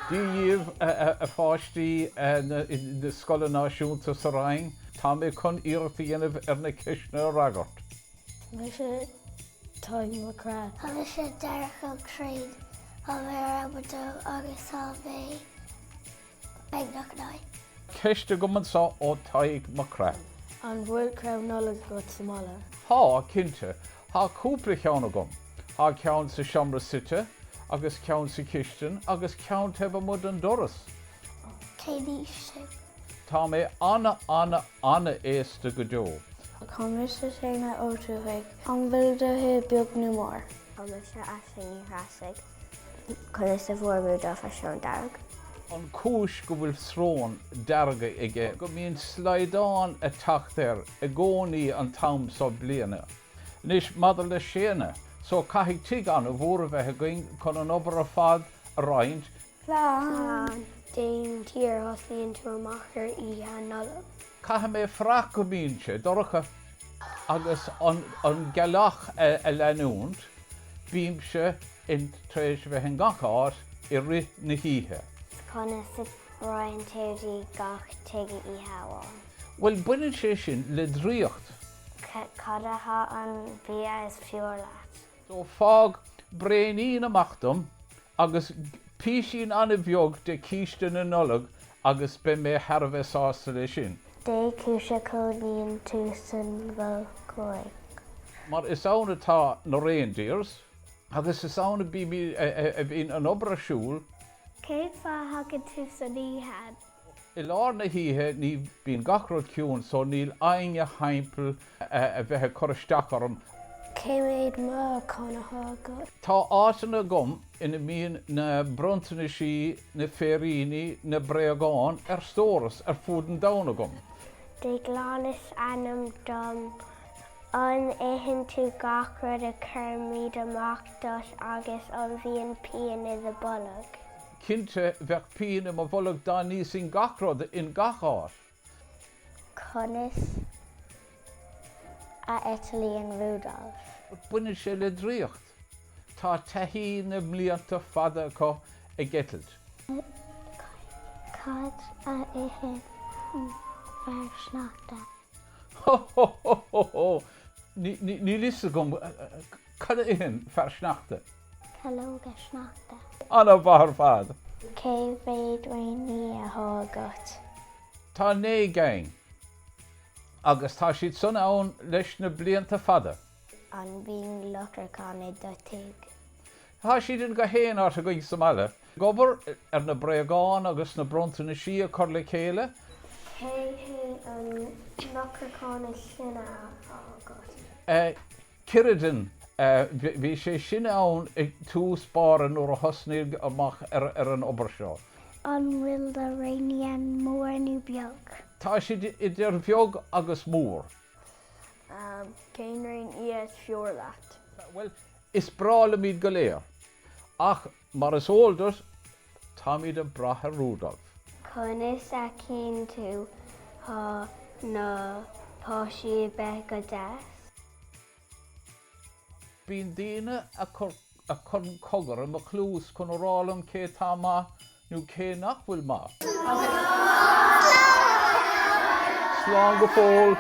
Díomh a páistí na Scoil Náisiúnta sa Rhain, tá mé chun iarrta dhéanamh na ceisteanna fhreagairt. Tá sé teagmháil. Tá sé deacra tríd a bhar abadó agus á bhé beagnach ná. Ceiste gomansa ó teagmháil. An bhfuil creabh Nollag go Somála. Tá cinnte, tá cúpla cheanna gom. Tá ceann sa seomra site, agus ceann sa ceisteanna, agus ceann tebh mud an doras. Céiste. Tá mé anna éasta go deo. Conas is sé na ótrúhaigh an bhfuil de he beag nó mór. Conas se asing rasig. Conas a bhórbú dá fashion darg. An cúis go bhfuil srón dearga ige, go mbíonn sleidáin a teachtar a gcónaí an tam sa bliana. Nis madar le séana, so caithigh tuig an a bhór a bheith going chun an obair a fad a roiint. Plán. Déon tír hoslíonn tú amachar í an Nollag. Caithe mé freac go mbíonse dorocha agus an gealach a leanúnt bíimse in tréis bheith an gacáir I ri na híthe. Conas a roiin téirí gach tuige í háháin. Well, buine sé sin le dríocht. Cadatha an bia is fiúr leat. So fág bréanaí amachtam agus písín anna bheog de ceisteanna Nollag agus be mé tharbheith sásta lei sin. Dé cúise códaíonn tú san bhfuil cóig. Mar is anna tá na reindeers, agus is anna bí mí a bhíon an obair siúil. Cé fá hagad tú san íhead? I lár na híthe ní bíon gachrod ciún, so níl aine haimpel a bheith choristeach orm. Cé méid má chunatha go. Tá áitina gom ina míon na brontaine sí, na féiríní, na breagáin stóras fud an dana gom. Dé glánas anam dom an éhann tú gachrod a chur míad amachtas agus an bhíon pean I the bollag. Cinnte bheith pean am a bhollag dá níos in gachrod in gachár. Conas a Italy and Rudolph. Buine sé le dríocht. Tá taithí na mblianta fada có a getalt. Cad a éhan fearsneachta. Ho. Ní lisa gom cad éhan fearsneachta. Calóga sneachta. Anna bhar fad. Cé féad roiní a thágat. Tá né gang. Agus tá siad son ann leis na blianta fada. An bhíon leictreonach do tuig. Tá siad in go héan áit a going Somála. Gobar na breagáin agus na brontaine sí a chur le chéile. Cé an leictreonach sinna thágat. Ciridan, bhí sé sin ann ag tús báran nuair a thosnaigh amach ar an obair seo. An bhfuil de réine an mór nó beag. Tá siad idir bheog agus mór. Cén raon is fiúr leat. Well, is brála míad go léir. Ach, mar is óldar, tá míad a bratha Rudolph. Conas a cén tú na páistí be go deas. Bhín daoine a chun cogar am a clús chun rálam cé tá má nó cé nach bhfuil má. Slán go fóil.